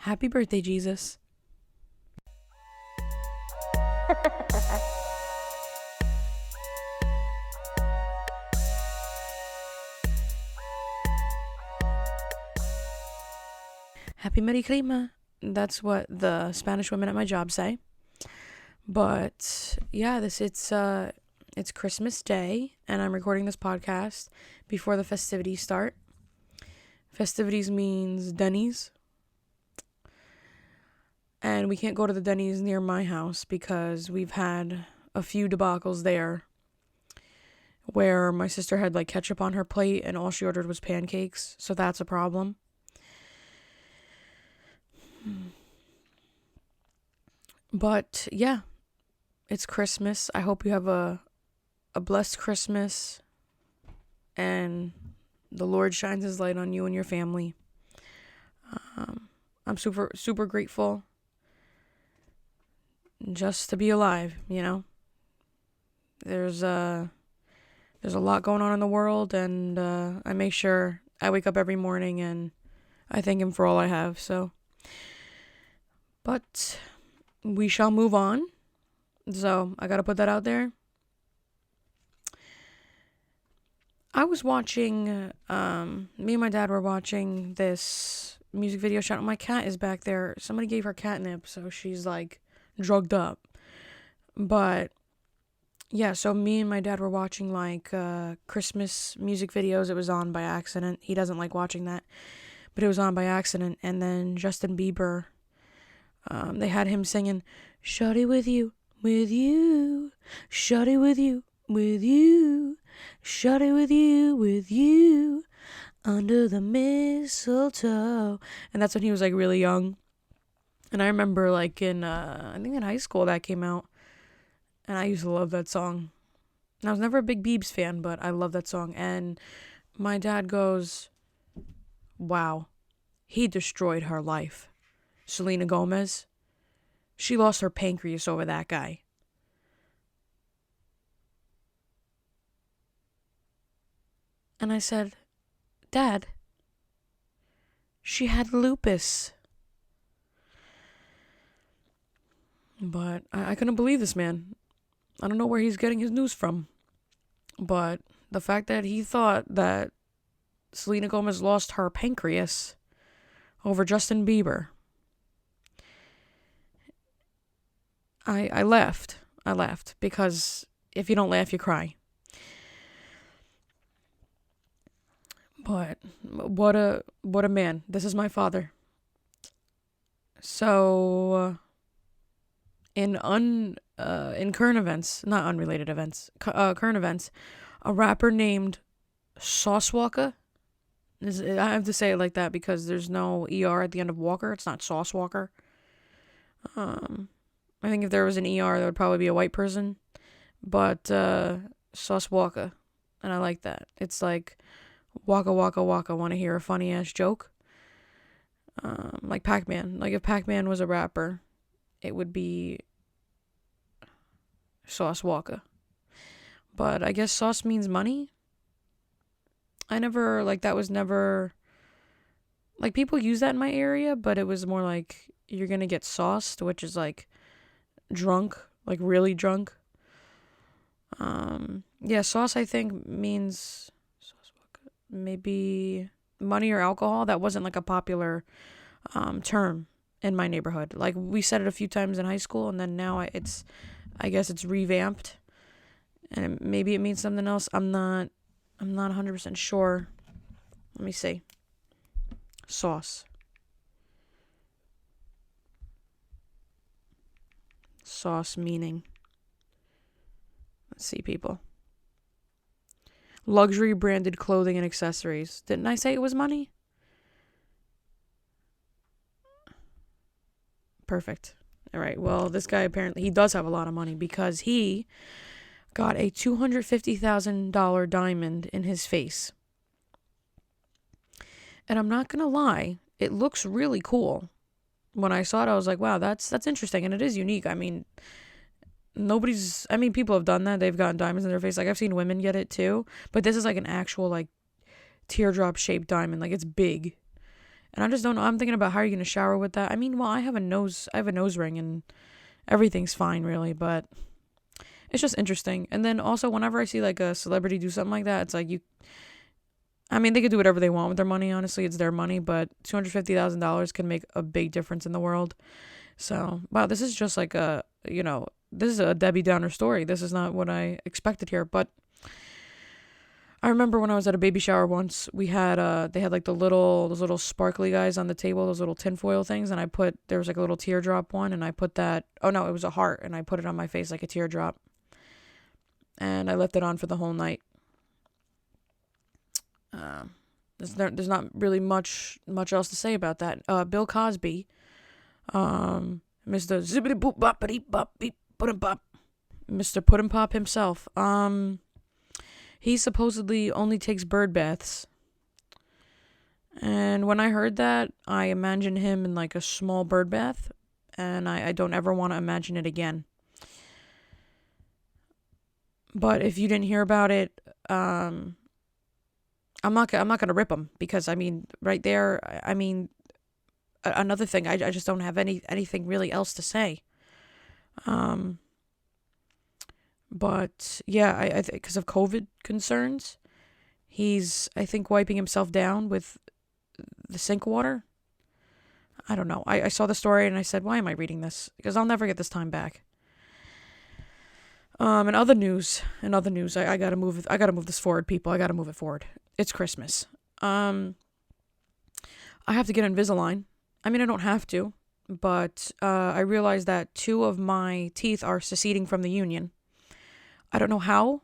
Happy birthday, Jesus. Happy Merry Crema. That's what the Spanish women at my job say. But yeah, it's Christmas Day, and I'm recording this podcast before the festivities start. Festivities means Denny's. And we can't go to the Denny's near my house because we've had a few debacles there where my sister had like ketchup on her plate and all she ordered was pancakes. So that's a problem. But yeah, it's Christmas. I hope you have a blessed Christmas and the Lord shines his light on you and your family. I'm super, super grateful just to be alive, you know. There's a lot going on in the world, and I make sure I wake up every morning and I thank him for all I have. So, but we shall move on. So I gotta put that out there. I was watching, me and my dad were watching this music video shot. My cat is back there. Somebody gave her catnip, so she's like drugged up. But yeah, so me and my dad were watching like Christmas music videos. It was on by accident. He doesn't like watching that, but it was on by accident. And then Justin Bieber, they had him singing, "Shawty with you, shawty with you, shawty with you, under the mistletoe." And that's when he was like really young. And I remember like in, I think in high school that came out. And I used to love that song. And I was never a big Biebs fan, but I love that song. And my dad goes, wow, he destroyed her life. Selena Gomez, she lost her pancreas over that guy. And I said, Dad, she had lupus. But I couldn't believe this man. I don't know where he's getting his news from. But the fact that he thought that Selena Gomez lost her pancreas over Justin Bieber. I laughed. I laughed because if you don't laugh, you cry. But what a man. This is my father. So in current events, not unrelated events, current events, a rapper named Sauce Walker. I have to say it like that because there's no ER at the end of Walker. It's not Sauce Walker. I think if there was an ER, there would probably be a white person. But Sauce Walker. And I like that. It's like Waka Waka Waka. Want to hear a funny ass joke? Like Pac-Man. Like if Pac-Man was a rapper, it would be Sauce Walker. But I guess sauce means money. I never, like, that was never, like, people use that in my area, but it was more like, you're gonna get sauced, which is, like, drunk, like, really drunk. Yeah, sauce, I think, means, maybe money or alcohol. That wasn't, like, a popular, term in my neighborhood. Like, we said it a few times in high school, and then now I guess it's revamped, and maybe it means something else. I'm not 100% sure. Let me see. Sauce. Sauce meaning. Let's see, people. Luxury branded clothing and accessories. Didn't I say it was money? Perfect. All right. Well, this guy apparently, he does have a lot of money because he got a $250,000 diamond in his face. And I'm not going to lie, it looks really cool. When I saw it, I was like, wow, that's interesting. And it is unique. I mean, people have done that. They've gotten diamonds in their face. Like, I've seen women get it too. But this is like an actual, like, teardrop shaped diamond. Like, it's big. And I just don't know. I'm thinking about how you're going to shower with that. I mean, well, I have a nose ring and everything's fine really, but it's just interesting. And then also whenever I see like a celebrity do something like that, it's like I mean, they could do whatever they want with their money. Honestly, it's their money, but $250,000 can make a big difference in the world. So, wow, this is just like this is a Debbie Downer story. This is not what I expected here, but I remember when I was at a baby shower once, we had they had like those little sparkly guys on the table, those little tinfoil things, and there was like a little teardrop one, and I put that, oh no, it was a heart, and I put it on my face like a teardrop, and I left it on for the whole night. There's not really much else to say about that. Bill Cosby, Mr. Zippity Boop Boppity Bop Beep Puddin' Pop, Mr. Puddin' Pop himself. He supposedly only takes bird baths. And when I heard that, I imagined him in like a small bird bath, and I don't ever want to imagine it again. But if you didn't hear about it, I'm not gonna rip him, because I mean, right there, I mean, another thing, I just don't have anything really else to say. But yeah, I think because of COVID concerns, he's, I think, wiping himself down with the sink water. I don't know. I saw the story and I said, why am I reading this? Because I'll never get this time back. In other news, I gotta move this forward, people. I gotta move it forward. It's Christmas. I have to get Invisalign. I mean, I don't have to, but I realized that 2 of my teeth are seceding from the union. I don't know how,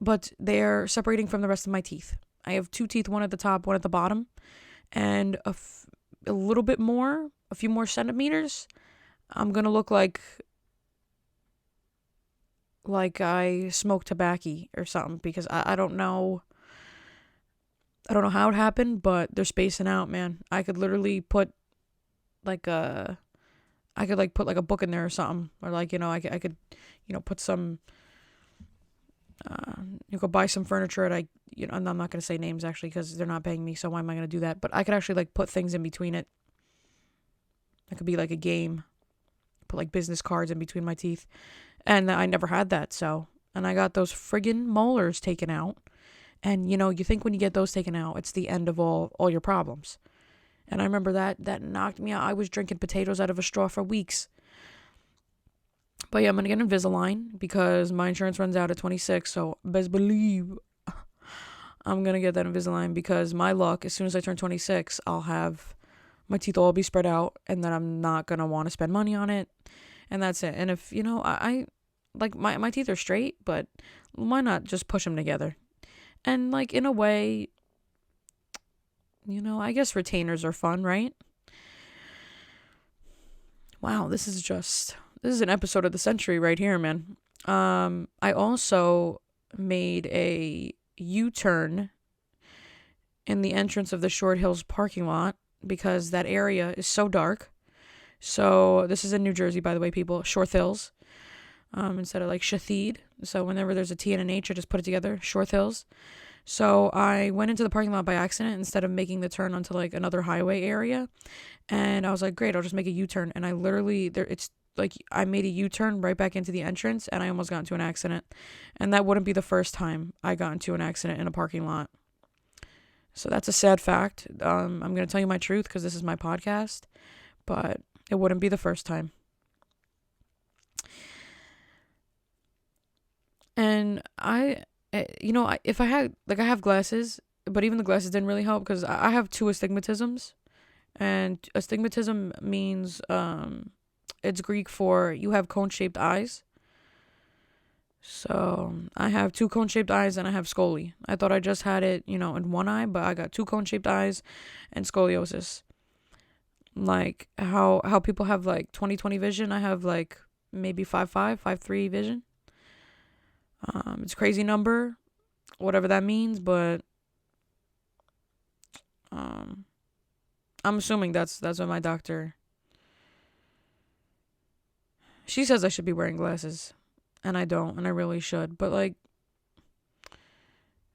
but they're separating from the rest of my teeth. I have 2 teeth, one at the top, one at the bottom, and a few more centimeters, I'm gonna look like I smoke tobacco or something, because I don't know. I don't know how it happened, but they're spacing out, man. I could literally put like a book in there or something, or like, I could put some. You could buy some furniture at and I'm not gonna say names actually, because they're not paying me, so why am I gonna do that? But I could actually like put things in between it. It could be like a game. Put like business cards in between my teeth, and I never had that. And I got those friggin' molars taken out, and you think when you get those taken out, it's the end of all your problems. And I remember that knocked me out. I was drinking potatoes out of a straw for weeks. But yeah, I'm going to get Invisalign because my insurance runs out at 26. So best believe I'm going to get that Invisalign, because my luck, as soon as I turn 26, I'll have my teeth all be spread out, and then I'm not going to want to spend money on it. And that's it. And if, I like my teeth are straight, but why not just push them together? And like, in a way, I guess retainers are fun, right? Wow, this is an episode of the century right here, man. I also made a U-turn in the entrance of the Short Hills parking lot, because that area is so dark. So this is in New Jersey, by the way, people. Short Hills, instead of like Shatheed. So whenever there's a T and an H, I just put it together. Short Hills. So I went into the parking lot by accident instead of making the turn onto like another highway area. And I was like, great, I'll just make a U-turn. And I literally, I made a U-turn right back into the entrance, and I almost got into an accident. And that wouldn't be the first time I got into an accident in a parking lot. So that's a sad fact. I'm going to tell you my truth because this is my podcast, but it wouldn't be the first time. And if I had, I have glasses, but even the glasses didn't really help, because I have 2 astigmatisms. And astigmatism means, it's Greek for you have cone-shaped eyes. So I have 2 cone-shaped eyes, and I have scoli. I thought I just had it, in one eye, but I got 2 cone-shaped eyes and scoliosis. Like how people have like 20/20 vision, I have like maybe 5/5, 5/3 vision. It's a crazy number, whatever that means, but I'm assuming that's what my doctor. She says I should be wearing glasses, and I don't, and I really should. But like,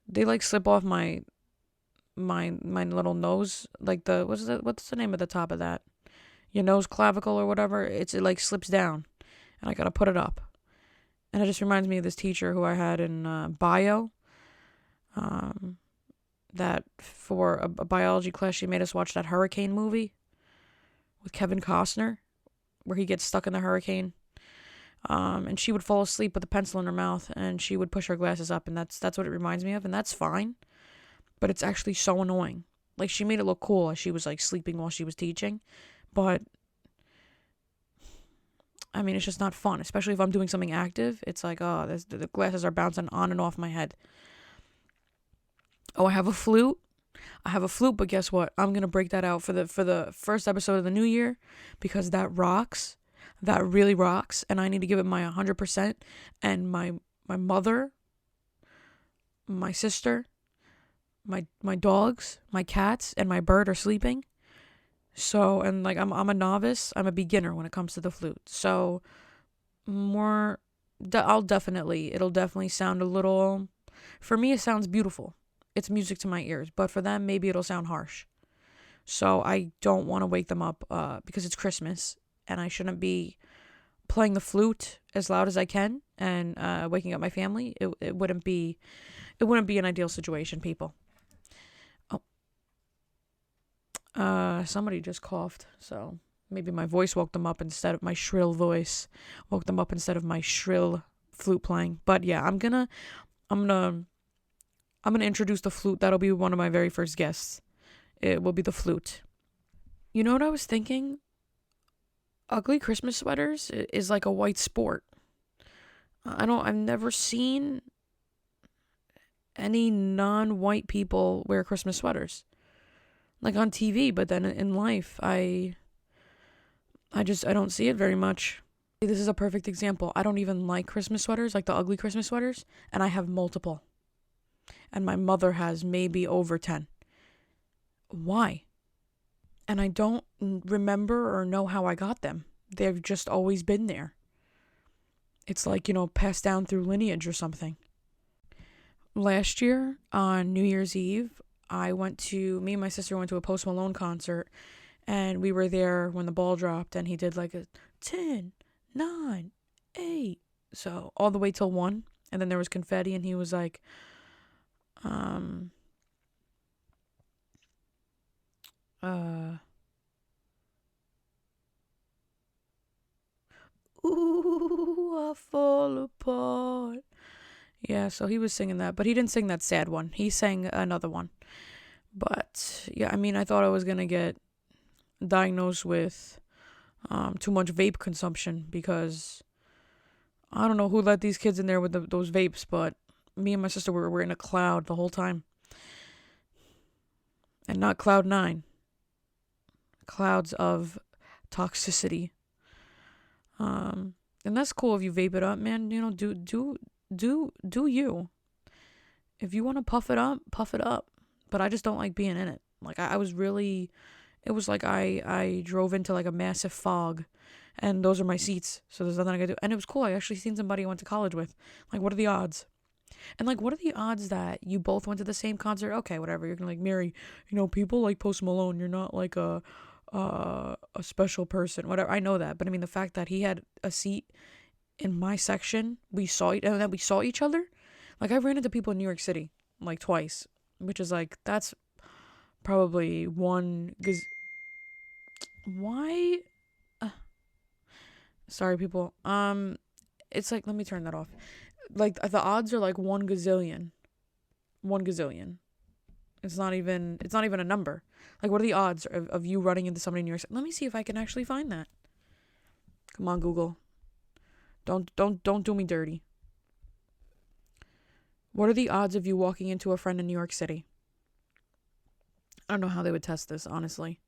they like slip off my my little nose, like what's the name of the top of that? Your nose clavicle or whatever. It like slips down, and I gotta put it up. And it just reminds me of this teacher who I had in bio. That for a biology class, she made us watch that hurricane movie with Kevin Costner, where he gets stuck in the hurricane. And she would fall asleep with a pencil in her mouth, and she would push her glasses up, and that's what it reminds me of, and that's fine. But it's actually so annoying. Like, she made it look cool as she was like sleeping while she was teaching, but I mean, it's just not fun, especially if I'm doing something active. It's like, oh, the glasses are bouncing on and off my head. Oh, I have a flute. But guess what? I'm gonna break that out for the first episode of the new year, because that rocks. That really rocks, and I need to give it my 100%. And my mother, my sister, my dogs, my cats, and my bird are sleeping. So, and like I'm a novice. I'm a beginner when it comes to the flute. So, it'll definitely sound a little. For me, it sounds beautiful. It's music to my ears, but for them, maybe it'll sound harsh. So I don't want to wake them up because it's Christmas, and I shouldn't be playing the flute as loud as I can and waking up my family. It wouldn't be an ideal situation, people. Oh, somebody just coughed, so maybe my voice woke them up instead of my shrill voice woke them up instead of my shrill flute playing. But yeah, I'm gonna introduce the flute. That'll be one of my very first guests. It will be the flute. You know what I was thinking? Ugly Christmas sweaters is like a white sport. I've never seen any non-white people wear Christmas sweaters. Like on TV, but then in life, I don't see it very much. This is a perfect example. I don't even like Christmas sweaters, like the ugly Christmas sweaters, and I have multiple. And my mother has maybe over 10. Why? And I don't remember or know how I got them. They've just always been there. It's like, passed down through lineage or something. Last year, on New Year's Eve, me and my sister went to a Post Malone concert, and we were there when the ball dropped, and he did like a 10, 9, 8, so all the way till 1, and then there was confetti, and he was like, ooh, I fall apart. Yeah, so he was singing that, but he didn't sing that sad one. He sang another one. But yeah, I mean, I thought I was gonna get diagnosed with too much vape consumption, because I don't know who let these kids in there with those vapes, but me and my sister were in a cloud the whole time. And not cloud 9. Clouds of toxicity. And that's cool if you vape it up, man. Do you. If you want to puff it up. But I just don't like being in it. Like, I was really, it was like I drove into like a massive fog, and those are my seats, so there's nothing I could do. And it was cool. I actually seen somebody I went to college with. Like, what are the odds? And like, what are the odds that you both went to the same concert? Okay, whatever. You're gonna like, Mary, people like Post Malone. You're not like a special person. Whatever. I know that, but I mean, the fact that he had a seat in my section, and that we saw each other. Like, I ran into people in New York City like twice, which is like, that's probably one. Why? Sorry, people. It's like, let me turn that off. Like, the odds are like 1 gazillion. 1 gazillion. It's not even a number. Like, what are the odds of you running into somebody in New York City? Let me see if I can actually find that. Come on, Google. Don't do me dirty. What are the odds of you walking into a friend in New York City? I don't know how they would test this, honestly.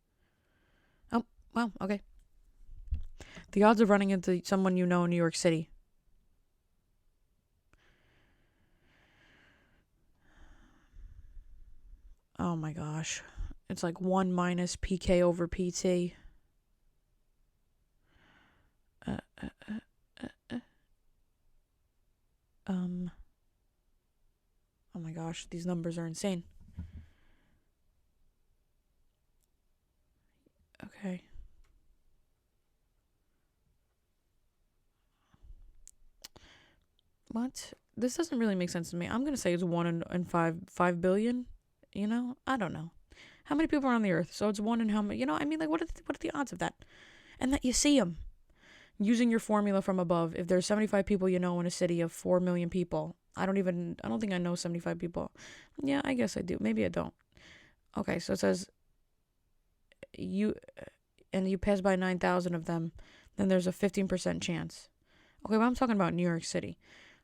Oh, well, okay. The odds of running into someone you know in New York City. Oh my gosh. It's like 1 minus PK over PT. Oh my gosh, these numbers are insane. Okay. What? This doesn't really make sense to me. I'm gonna say it's 1 in 5 billion. You know, I don't know. How many people are on the earth? So it's one in how many? You know, I mean, like, what are the odds of that? And that you see them using your formula from above. If there's 75 people you know in a city of 4 million people, I don't think I know 75 people. Yeah, I guess I do. Maybe I don't. Okay, so it says you pass by 9,000 of them, then there's a 15% chance. Okay, well, I'm talking about New York City.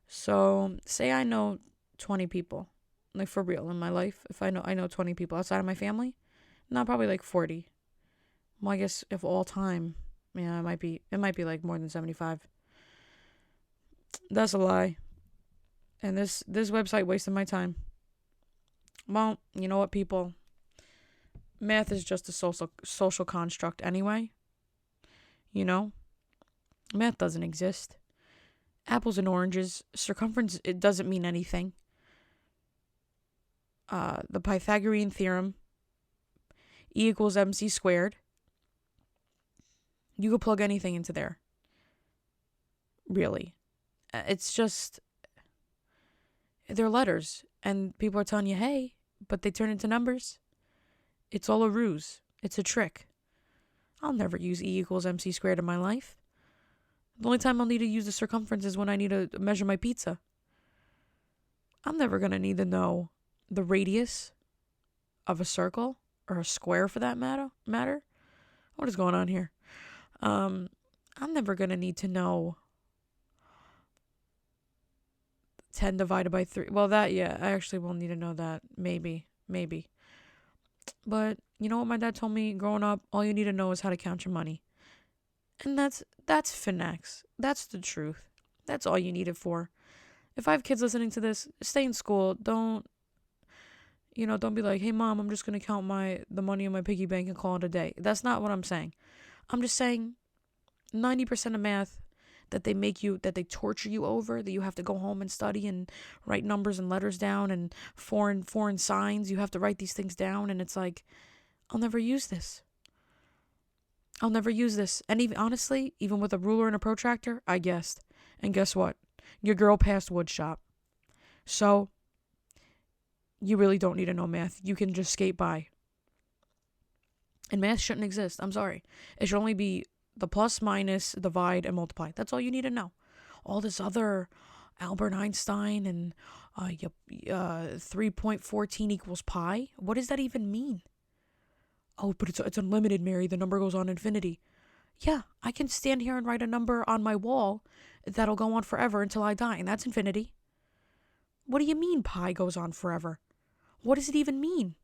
So say I know 20 people, like for real in my life. If I know 20 people outside of my family, not probably like 40. Well, I guess if all time, yeah, it might be like more than 75. That's a lie. And this website wasted my time. Well, you know what, people? Math is just a social construct anyway. You know, math doesn't exist. Apples and oranges, circumference, it doesn't mean anything. The Pythagorean theorem, E equals mc squared. You could plug anything into there. Really. It's just, they're letters. And people are telling you, hey, but they turn into numbers. It's all a ruse. It's a trick. I'll never use E equals mc squared in my life. The only time I'll need to use the circumference is when I need to measure my pizza. I'm never going to need to know the radius of a circle or a square for that matter. What is going on here? I'm never going to need to know 10 divided by 3. Well, that, yeah, I actually will need to know that. Maybe. But you know what my dad told me growing up? All you need to know is how to count your money. And that's finesse. That's the truth. That's all you need it for. If I have kids listening to this, stay in school. Don't be like, hey, Mom, I'm just going to count the money in my piggy bank and call it a day. That's not what I'm saying. I'm just saying 90% of math that they torture you over, that you have to go home and study and write numbers and letters down and foreign signs. You have to write these things down, and it's like, I'll never use this. And even honestly, even with a ruler and a protractor, I guessed. And guess what? Your girl passed wood shop. So, you really don't need to know math. You can just skate by. And math shouldn't exist. I'm sorry. It should only be the plus, minus, divide, and multiply. That's all you need to know. All this other Albert Einstein and 3.14 equals pi. What does that even mean? Oh, but it's unlimited, Mary. The number goes on infinity. Yeah, I can stand here and write a number on my wall that'll go on forever until I die, and that's infinity. What do you mean pi goes on forever? What does it even mean?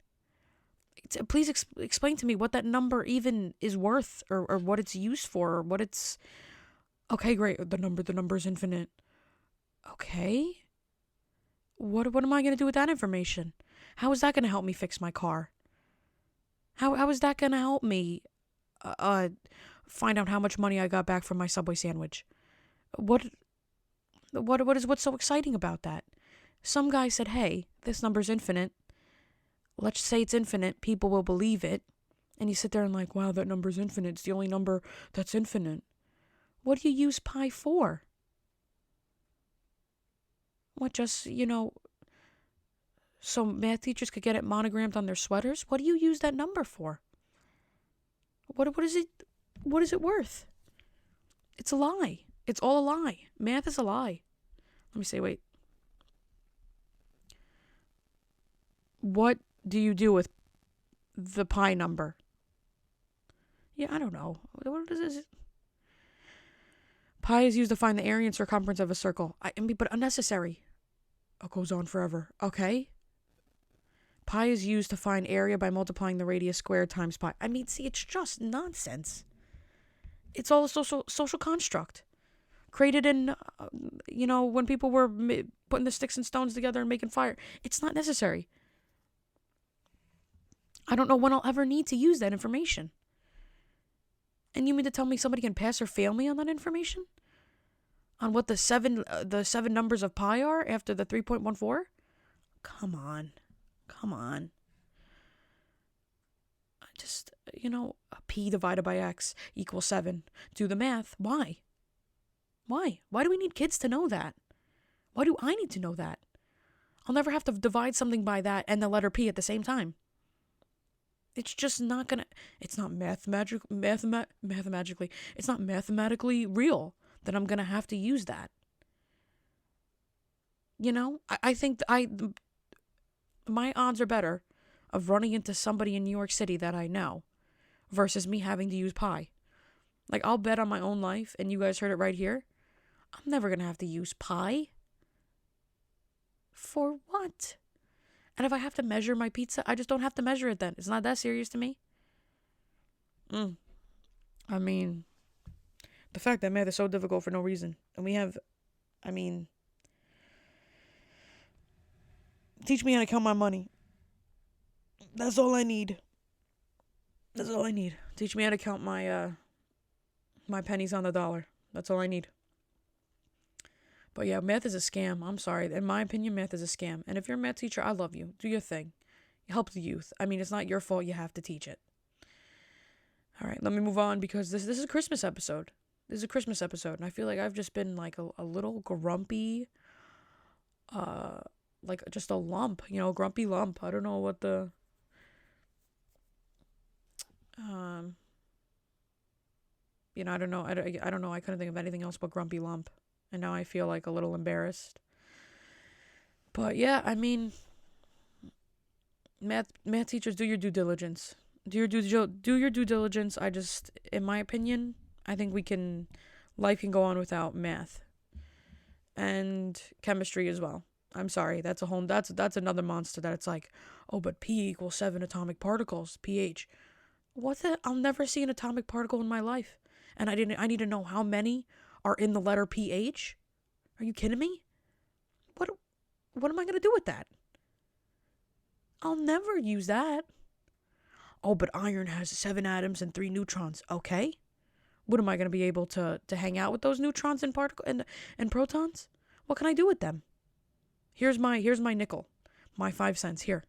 Please explain to me what that number even is worth, or what it's used for, or what it's... Okay, great. The number's infinite. Okay. What am I going to do with that information? How is that going to help me fix my car? How is that going to help me find out how much money I got back from my Subway sandwich? What's so exciting about that? Some guy said, hey, this number's infinite. Let's say it's infinite. People will believe it. And you sit there and like, wow, that number's infinite. It's the only number that's infinite. What do you use pi for? What, just, so math teachers could get it monogrammed on their sweaters? What do you use that number for? What is it worth? It's a lie. It's all a lie. Math is a lie. Let me say, wait. What do you do with the pi number? Yeah, I don't know. What is this? Pi is used to find the area and circumference of a circle. But unnecessary. It goes on forever. Okay. Pi is used to find area by multiplying the radius squared times pi. See, it's just nonsense. It's all a social construct. Created in, when people were putting the sticks and stones together and making fire. It's not necessary. I don't know when I'll ever need to use that information. And you mean to tell me somebody can pass or fail me on that information? On what the seven numbers of pi are after the 3.14? Come on. P divided by X equals 7. Do the math. Why? Why do we need kids to know that? Why do I need to know that? I'll never have to divide something by that and the letter P at the same time. It's just not gonna, it's not mathematically, it's not mathematically real that I'm gonna have to use that. I think my odds are better of running into somebody in New York City that I know versus me having to use pi. Like, I'll bet on my own life, and you guys heard it right here, I'm never gonna have to use pi. For what? And if I have to measure my pizza, I just don't have to measure it then. It's not that serious to me. I mean, the fact that math is so difficult for no reason. And teach me how to count my money. That's all I need. Teach me how to count my pennies on the dollar. That's all I need. But yeah, math is a scam. I'm sorry. In my opinion, math is a scam. And if you're a math teacher, I love you. Do your thing. Help the youth. I mean, it's not your fault. You have to teach it. All right, let me move on because this is a Christmas episode. And I feel like I've just been like a little grumpy, like just a lump, grumpy lump. I don't know what the, I don't know. I don't know. I couldn't think of anything else but grumpy lump. And now I feel like a little embarrassed. But yeah, I mean, math teachers, do your due diligence. Do your due diligence. In my opinion, I think life can go on without math. And chemistry as well. I'm sorry, that's another monster that it's like, oh, but P equals 7 atomic particles, pH. What's that? I'll never see an atomic particle in my life. And I need to know how many are in the letter pH? Are you kidding me? What am I going to do with that? I'll never use that. Oh, but iron has 7 atoms and 3 neutrons. Okay. What am I going to be able to hang out with those neutrons and and protons? What can I do with them? Here's my nickel. My 5 cents here.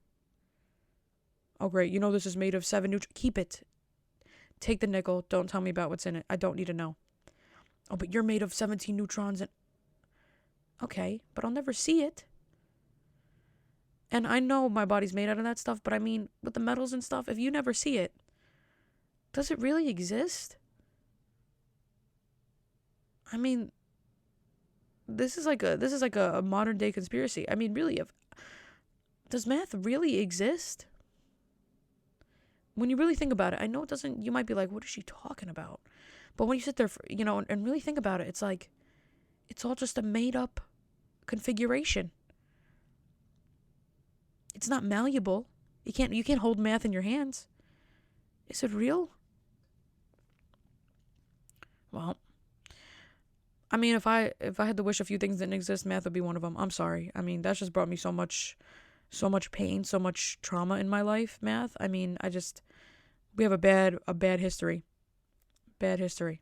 Oh, great. This is made of 7 neutrons. Keep it. Take the nickel. Don't tell me about what's in it. I don't need to know. Oh, but you're made of 17 neutrons and... Okay, but I'll never see it. And I know my body's made out of that stuff, but I mean, with the metals and stuff, if you never see it, does it really exist? I mean, this is like a modern day conspiracy. I mean, really, does math really exist? When you really think about it, I know it doesn't, you might be like, what is she talking about? But when you sit there, and really think about it, it's like, it's all just a made up configuration. It's not malleable. You can't hold math in your hands. Is it real? Well, I mean, if I had to wish a few things didn't exist, math would be one of them. I'm sorry. I mean, that's just brought me so much pain, so much trauma in my life, math. I mean, we have a bad history. Bad history.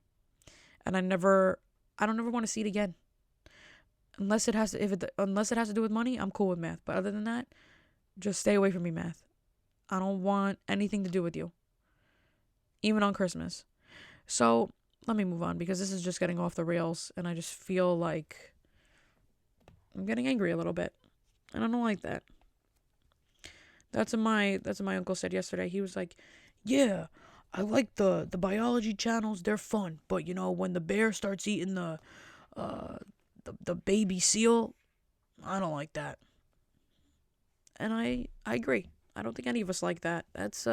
And I don't ever want to see it again. Unless it has to do with money, I'm cool with math. But other than that, just stay away from me, math. I don't want anything to do with you. Even on Christmas. So, let me move on because this is just getting off the rails and I just feel like I'm getting angry a little bit. And I don't like that. That's what my uncle said yesterday. He was like, yeah, I like the biology channels. They're fun. But, when the bear starts eating the baby seal, I don't like that. And I agree. I don't think any of us like that. That's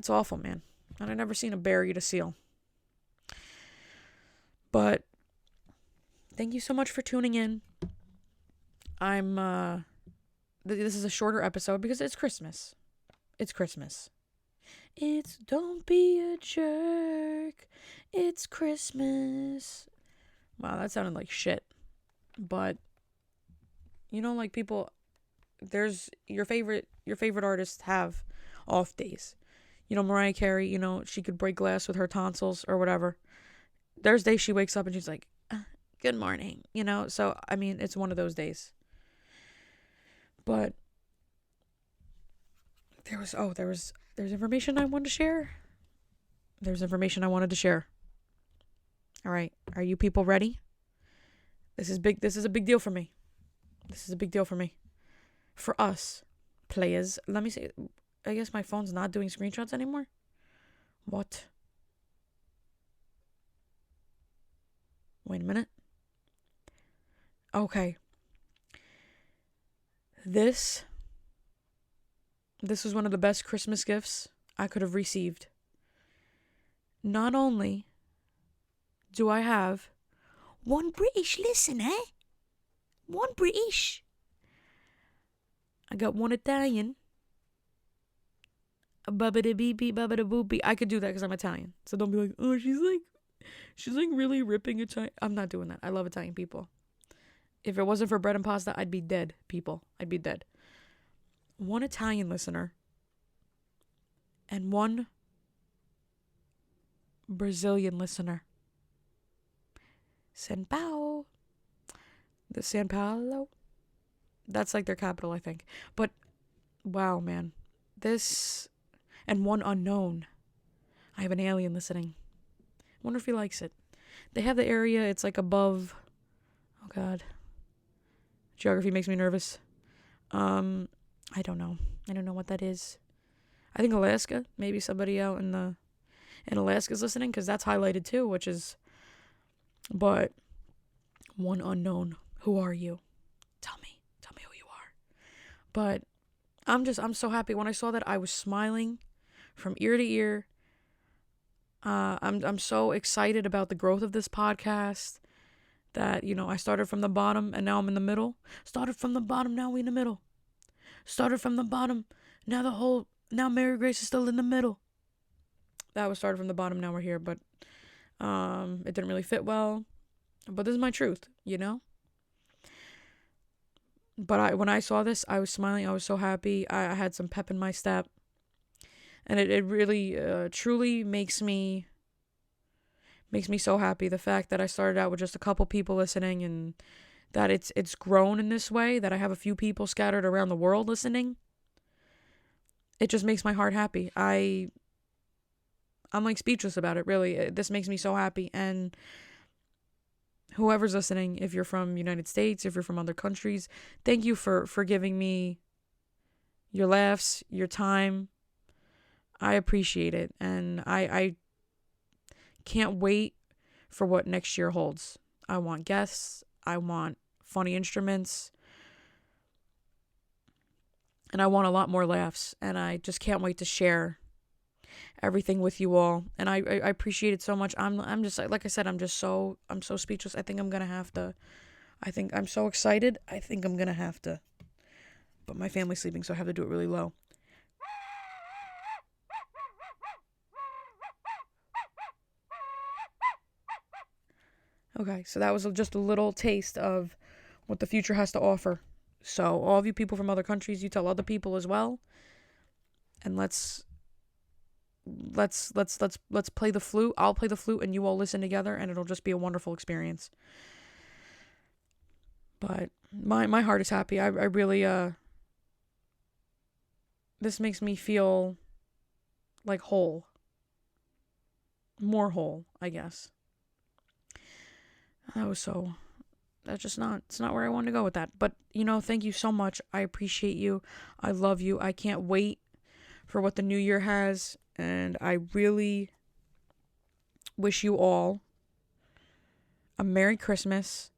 awful, man. And I've never seen a bear eat a seal. But thank you so much for tuning in. This is a shorter episode because it's Christmas. It's Christmas. It's don't be a jerk. It's Christmas. Wow, that sounded like shit. But like people, there's your favorite artists have off days. Mariah Carey, she could break glass with her tonsils or whatever. There's days she wakes up and she's like, good morning, So, I mean, it's one of those days. But there was There's information I wanted to share. There's information I wanted to share. All right. Are you people ready? This is big. This is a big deal for me. This is a big deal for me. For us, players. Let me see. I guess my phone's not doing screenshots anymore. What? Wait a minute. Okay. This was one of the best Christmas gifts I could have received. Not only do I have one British listener, one British, I got one Italian, a babba-da-bee-bee, babba-da-boo-bee. I could do that because I'm Italian. So don't be like, oh, she's like really ripping Italian. I'm not doing that. I love Italian people. If it wasn't for bread and pasta, I'd be dead, people. I'd be dead. One Italian listener and one Brazilian listener. San Paulo. The San Paulo. That's like their capital, I think. But, wow, man. This, and one unknown. I have an alien listening. Wonder if he likes it. They have the area, it's like above, oh God. Geography makes me nervous. I don't know. I don't know what that is. I think Alaska. Maybe somebody out in Alaska's listening, because that's highlighted too, which is, but one unknown. Who are you? Tell me who you are. But I'm so happy. When I saw that, I was smiling from ear to ear. I'm so excited about the growth of this podcast. That, I started from the bottom and now I'm in the middle. Started from the bottom, now we in the middle. Started from the bottom, now Mary Grace is still in the middle. That was started from the bottom, now we're here, but it didn't really fit well. But this is my truth, But when I saw this, I was smiling, I was so happy. I had some pep in my step. And it really, truly makes me so happy. The fact that I started out with just a couple people listening and that it's grown in this way, that I have a few people scattered around the world listening. It just makes my heart happy. I'm like speechless about it, really. This makes me so happy. And whoever's listening, if you're from United States, if you're from other countries, thank you for giving me your laughs, your time. I appreciate it. And I can't wait for what next year holds. I want guests. I want funny instruments. And I want a lot more laughs. And I just can't wait to share everything with you all. And I appreciate it so much. I'm just, like I said, I'm so speechless. I think I'm so excited. I think I'm going to have to. But my family's sleeping, so I have to do it really low. Okay, so that was just a little taste of what the future has to offer. So all of you people from other countries, you tell other people as well. And let's play the flute. I'll play the flute and you all listen together and it'll just be a wonderful experience. But my heart is happy. I really this makes me feel like whole. More whole, I guess. It's not where I wanted to go with that. But, thank you so much. I appreciate you. I love you. I can't wait for what the new year has. And I really wish you all a Merry Christmas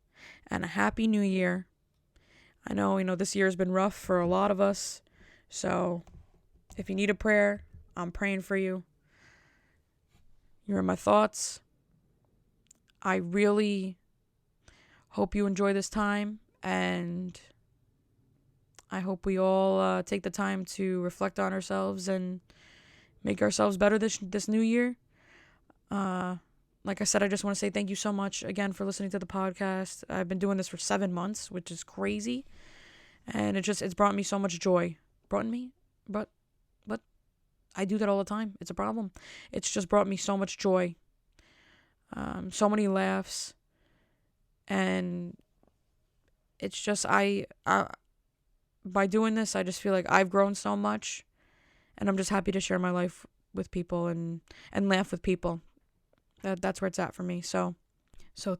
and a Happy New Year. I know, this year has been rough for a lot of us. So if you need a prayer, I'm praying for you. You're in my thoughts. I really hope you enjoy this time, and I hope we all take the time to reflect on ourselves and make ourselves better this new year. Like I said, I just want to say thank you so much again for listening to the podcast. I've been doing this for 7 months, which is crazy, and it's brought me so much joy. But I do that all the time. It's a problem. It's just brought me so much joy. So many laughs, and it's just I by doing this, I just feel like I've grown so much, And I'm just happy to share my life with people and laugh with people. That's where it's at for me. So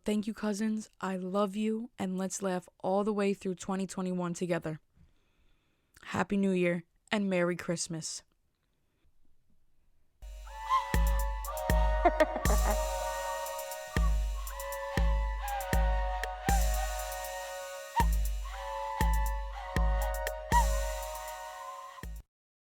thank you, cousins. I love you, and let's laugh all the way through 2021 together. Happy New Year and Merry Christmas.